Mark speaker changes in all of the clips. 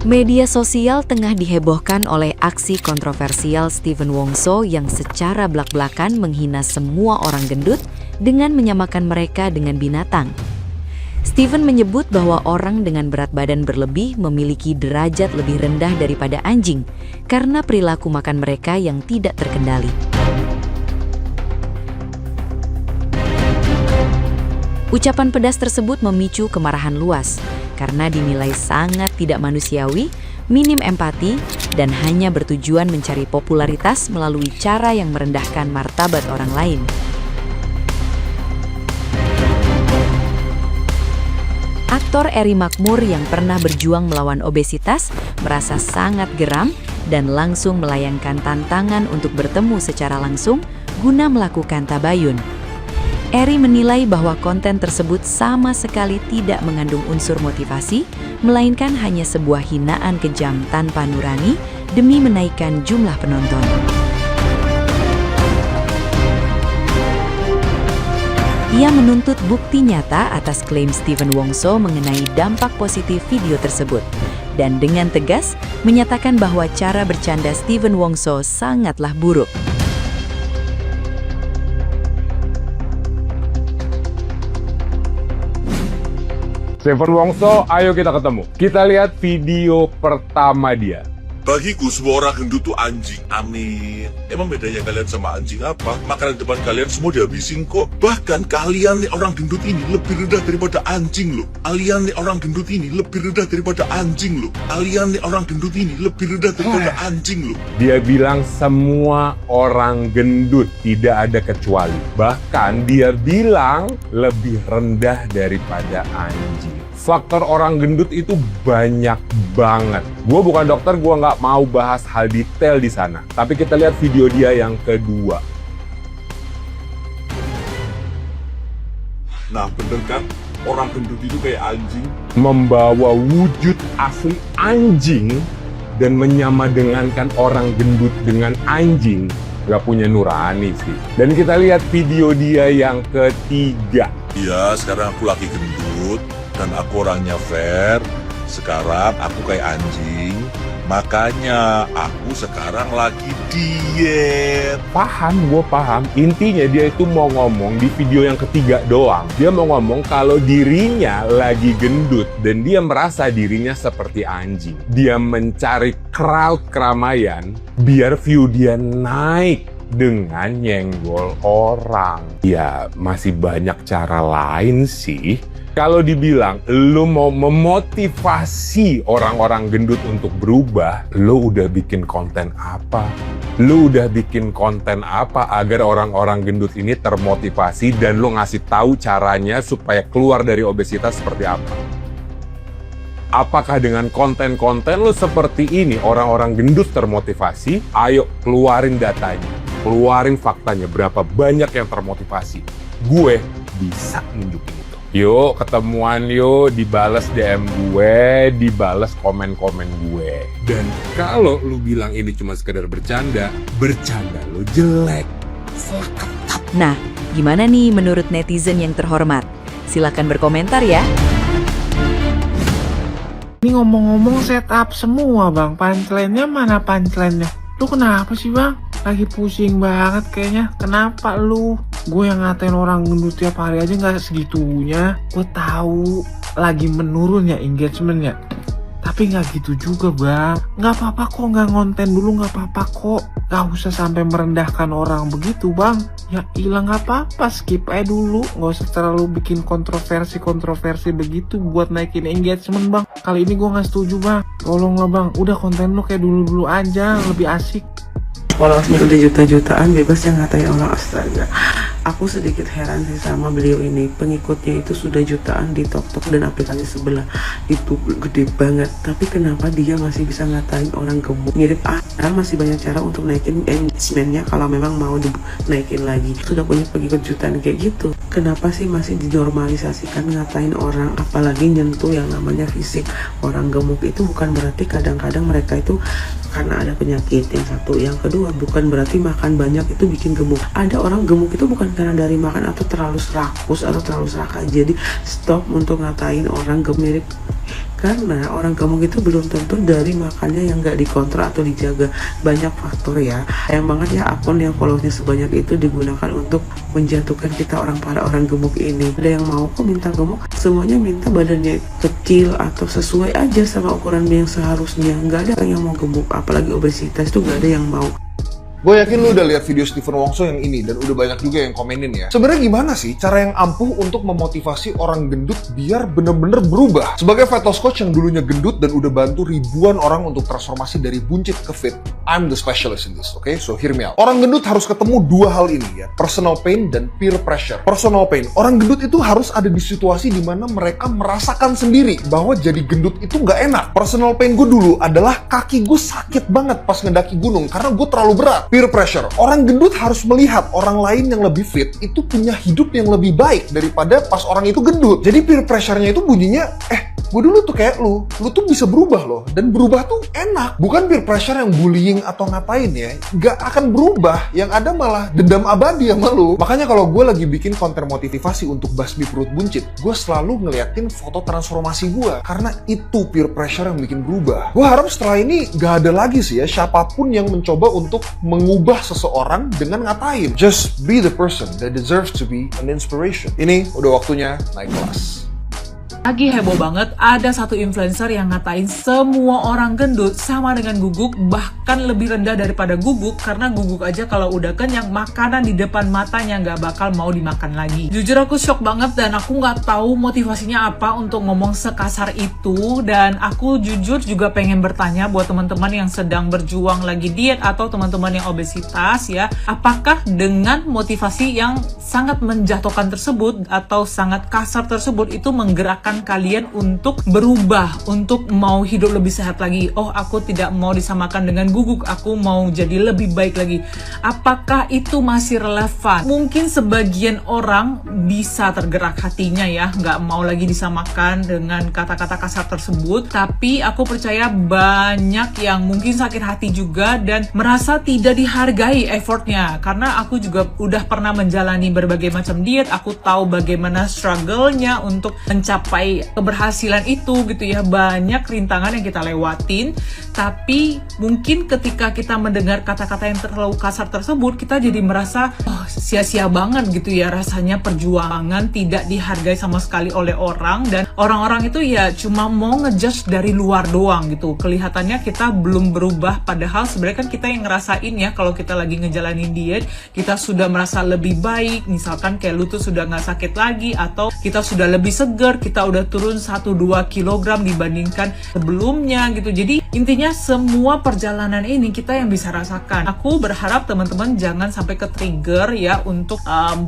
Speaker 1: Media sosial tengah dihebohkan oleh aksi kontroversial Steven Wongso yang secara blak-blakan menghina semua orang gendut dengan menyamakan mereka dengan binatang. Steven menyebut bahwa orang dengan berat badan berlebih memiliki derajat lebih rendah daripada anjing karena perilaku makan mereka yang tidak terkendali. Ucapan pedas tersebut memicu kemarahan luas karena dinilai sangat tidak manusiawi, minim empati, dan hanya bertujuan mencari popularitas melalui cara yang merendahkan martabat orang lain. Aktor Eri Makmur yang pernah berjuang melawan obesitas merasa sangat geram dan langsung melayangkan tantangan untuk bertemu secara langsung guna melakukan tabayun. Eri menilai bahwa konten tersebut sama sekali tidak mengandung unsur motivasi, melainkan hanya sebuah hinaan kejam tanpa nurani demi menaikkan jumlah penonton. Ia menuntut bukti nyata atas klaim Steven Wongso mengenai dampak positif video tersebut, dan dengan tegas menyatakan bahwa cara bercanda Steven Wongso sangatlah buruk.
Speaker 2: Steven Wongso, ayo kita ketemu. Kita lihat video pertama dia.
Speaker 3: Bagiku semua orang gendut tuh anjing. Amin. Emang bedanya kalian sama anjing apa? Makanan depan kalian semua dihabisin kok. Bahkan kalian nih orang gendut ini lebih rendah daripada anjing loh. Kalian nih orang gendut ini lebih rendah daripada anjing loh. Kalian nih orang gendut ini lebih rendah daripada anjing loh.
Speaker 2: Dia bilang semua orang gendut, tidak ada kecuali. Bahkan dia bilang lebih rendah daripada anjing. Faktor orang gendut itu banyak banget. Gue bukan dokter, gue nggak mau bahas hal detail di sana. Tapi kita lihat video dia yang kedua.
Speaker 3: Nah bener kan, orang gendut itu kayak anjing.
Speaker 2: Membawa wujud asli anjing dan menyamadengankan orang gendut dengan anjing. Gak punya nurani sih. Dan kita lihat video dia yang ketiga.
Speaker 3: Iya, sekarang aku lagi gendut. Dan aku orangnya fair. Sekarang aku kayak anjing. Makanya aku sekarang lagi diet.
Speaker 2: Paham, gue paham. Intinya dia itu mau ngomong di video yang ketiga doang. Dia mau ngomong kalau dirinya lagi gendut dan dia merasa dirinya seperti anjing. Dia mencari crowd keramaian biar view dia naik dengan nyenggol orang. Ya masih banyak cara lain sih. Kalau dibilang lo mau memotivasi orang-orang gendut untuk berubah, lo udah bikin konten apa? Lo udah bikin konten apa agar orang-orang gendut ini termotivasi dan lo ngasih tahu caranya supaya keluar dari obesitas seperti apa? Apakah dengan konten-konten lo seperti ini orang-orang gendut termotivasi? Ayo keluarin datanya, keluarin faktanya, berapa banyak yang termotivasi. Gue bisa nunjukin itu. Yuk ketemuan yuk, dibales DM gue, dibales komen-komen gue. Dan kalau lu bilang ini cuma sekedar bercanda, bercanda lu jelek. Selekap.
Speaker 1: Nah, gimana nih menurut netizen yang terhormat? Silakan berkomentar ya.
Speaker 4: Ini ngomong-ngomong setup semua bang, punchline-nya mana punchline-nya? Lu kenapa sih bang? Lagi pusing banget kayaknya. Kenapa lu? Gue yang ngatain orang gendut tiap hari aja gak segitunya. Gue tahu lagi menurun ya engagementnya. Tapi gak gitu juga bang. Gak apa-apa kok gak ngonten dulu, gak apa-apa kok. Gak usah sampai merendahkan orang begitu bang. Ya hilang gak apa-apa, skip aja dulu. Gak usah terlalu bikin kontroversi begitu buat naikin engagement bang. Kali ini gue gak setuju bang. Tolonglah bang, udah konten lu kayak dulu-dulu aja, lebih asik.
Speaker 5: Followersnya udah juta-jutaan, bebas yang ngatain orang, astaga. Aku sedikit heran sih sama beliau ini. Pengikutnya itu sudah jutaan di TikTok dan aplikasi sebelah. Itu gede banget. Tapi kenapa dia masih bisa ngatain orang gemuk? Mirip masih banyak cara untuk naikin engagementnya kalau memang mau dinaikin lagi. Sudah punya pengikut jutaan kayak gitu. Kenapa sih masih dinormalisasikan ngatain orang, apalagi nyentuh yang namanya fisik? Orang gemuk itu bukan berarti kadang-kadang mereka itu karena ada penyakit, yang satu. Yang kedua, bukan berarti makan banyak itu bikin gemuk. Ada orang gemuk itu bukan karena dari makan atau terlalu rakus atau terlalu serakah. Jadi stop untuk ngatain orang gemuk. Mirip Karena orang gemuk itu belum tentu dari makannya yang nggak dikontrol atau dijaga. Banyak faktor ya. Sayang banget ya akun yang followersnya sebanyak itu digunakan untuk menjatuhkan kita para orang gemuk ini. Ada yang mau kok minta gemuk, semuanya minta badannya kecil atau sesuai aja sama ukuran yang seharusnya. Nggak ada yang mau gemuk, apalagi obesitas itu nggak ada yang mau.
Speaker 6: Gue yakin lu udah lihat video Stephen Wongso yang ini dan udah banyak juga yang komenin ya. Sebenarnya gimana sih cara yang ampuh untuk memotivasi orang gendut biar bener-bener berubah? Sebagai fat loss coach yang dulunya gendut dan udah bantu ribuan orang untuk transformasi dari buncit ke fit, I'm the specialist in this, okay? So hear me out. Orang gendut harus ketemu dua hal ini ya, personal pain dan peer pressure. Personal pain, orang gendut itu harus ada di situasi di mana mereka merasakan sendiri bahwa jadi gendut itu nggak enak. Personal pain gue dulu adalah kaki gue sakit banget pas ngedaki gunung karena gue terlalu berat. Peer pressure. Orang gendut harus melihat orang lain yang lebih fit itu punya hidup yang lebih baik daripada pas orang itu gendut. Jadi peer pressure-nya itu bunyinya, gue dulu tuh kayak lu tuh bisa berubah loh. Dan berubah tuh enak. Bukan peer pressure yang bullying atau ngapain ya. Gak akan berubah. Yang ada malah dendam abadi sama lu. Makanya kalau gue lagi bikin konten motivasi untuk basmi perut buncit, gue selalu ngeliatin foto transformasi gue. Karena itu peer pressure yang bikin berubah. Gue harap setelah ini gak ada lagi sih ya siapapun yang mencoba untuk mengubah seseorang dengan ngatain. Just be the person that deserves to be an inspiration. Ini udah waktunya naik kelas.
Speaker 7: Lagi heboh banget, ada satu influencer yang ngatain semua orang gendut sama dengan guguk, bahkan lebih rendah daripada guguk, karena guguk aja kalau udah kenyang, makanan di depan matanya nggak bakal mau dimakan lagi. Jujur aku shock banget dan aku nggak tahu motivasinya apa untuk ngomong sekasar itu, dan aku jujur juga pengen bertanya buat teman-teman yang sedang berjuang lagi diet atau teman-teman yang obesitas ya, apakah dengan motivasi yang sangat menjatuhkan tersebut atau sangat kasar tersebut itu menggerakkan kalian untuk berubah, untuk mau hidup lebih sehat lagi. Oh, aku tidak mau disamakan dengan guguk, aku mau jadi lebih baik lagi. Apakah itu masih relevan? Mungkin sebagian orang bisa tergerak hatinya ya, nggak mau lagi disamakan dengan kata-kata kasar tersebut. Tapi aku percaya banyak yang mungkin sakit hati juga dan merasa tidak dihargai effortnya. Karena aku juga udah pernah menjalani berbagai macam diet, aku tahu bagaimana struggle-nya untuk mencapai keberhasilan itu gitu ya. Banyak rintangan yang kita lewatin, tapi mungkin ketika kita mendengar kata-kata yang terlalu kasar tersebut, kita jadi merasa oh sia-sia banget gitu ya, rasanya perjuangan tidak dihargai sama sekali oleh orang, dan orang-orang itu ya cuma mau ngejudge dari luar doang gitu. Kelihatannya kita belum berubah, padahal sebenarnya kan kita yang ngerasain ya kalau kita lagi ngejalanin diet, kita sudah merasa lebih baik, misalkan kayak lu tuh sudah nggak sakit lagi, atau kita sudah lebih segar, kita udah turun 1-2 kilogram dibandingkan sebelumnya gitu. Jadi intinya semua perjalanan ini kita yang bisa rasakan. Aku berharap teman-teman jangan sampai ke trigger ya untuk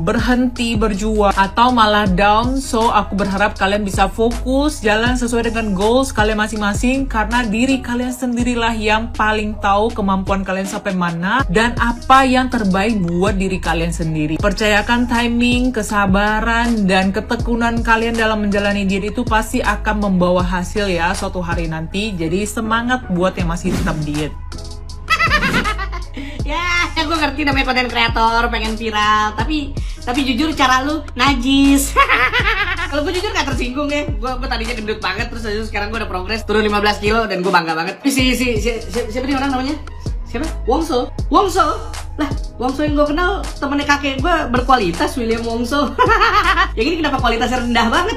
Speaker 7: berhenti berjuang atau malah down. So aku berharap kalian bisa fokus jalan sesuai dengan goals kalian masing-masing, karena diri kalian sendirilah yang paling tahu kemampuan kalian sampai mana dan apa yang terbaik buat diri kalian sendiri. Percayakan timing, kesabaran, dan ketekunan kalian dalam menjalani diri itu pasti akan membawa hasil ya suatu hari nanti. Jadi semangat buat yang masih tetap diet.
Speaker 8: Ya, gue ngerti namanya konten kreator, pengen viral, tapi jujur cara lu najis. Kalau gue jujur gak tersinggung ya. Gue tadinya gendut banget, terus sekarang gue udah progres turun 15 kilo dan gue bangga banget. Siapa nih orang namanya? Siapa? Wongso. Lah, Wongso yang gue kenal temennya kakek gue berkualitas, William Wongso. Yang ini kenapa kualitasnya rendah banget?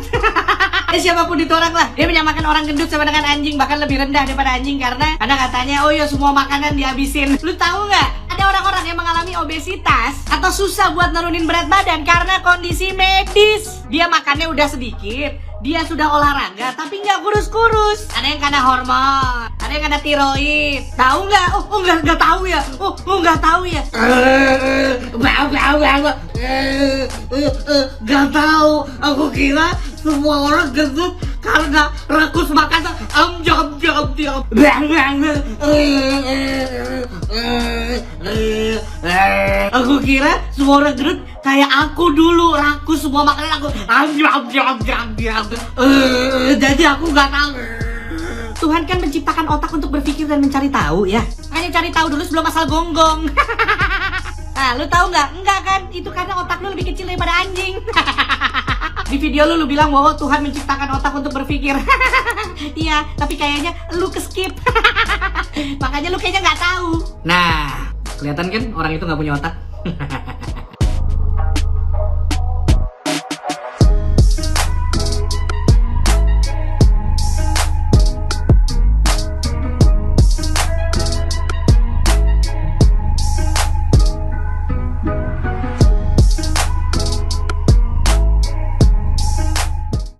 Speaker 8: Siapapun itu orang lah, dia menyamakan orang gendut sama dengan anjing, bahkan lebih rendah daripada anjing karena katanya oh ya semua makanan dihabisin. Lu tahu nggak? Ada orang-orang yang mengalami obesitas atau susah buat nurunin berat badan karena kondisi medis. Dia makannya udah sedikit, dia sudah olahraga tapi nggak kurus-kurus. Ada yang karena hormon, ada yang karena tiroid. Tahu nggak? Oh nggak tahu ya. Nggak tahu ya. Nggak tahu. Aku kira semua orang gendut karena rakus makan. Aku kira semua orang gendut kayak aku dulu, rakus semua makanan aku. Jadi aku nggak tahu. Tuhan kan menciptakan otak untuk berpikir dan mencari tahu ya. Hanya cari tahu dulu sebelum asal gonggong. Nah, lu tahu nggak? Enggak kan? Itu karena otak lu lebih kecil daripada anjing. Di video lu bilang bahwa Tuhan menciptakan otak untuk berpikir. Iya, tapi kayaknya lu keskip. Makanya lu kayaknya nggak tahu. Nah, kelihatan kan orang itu nggak punya otak.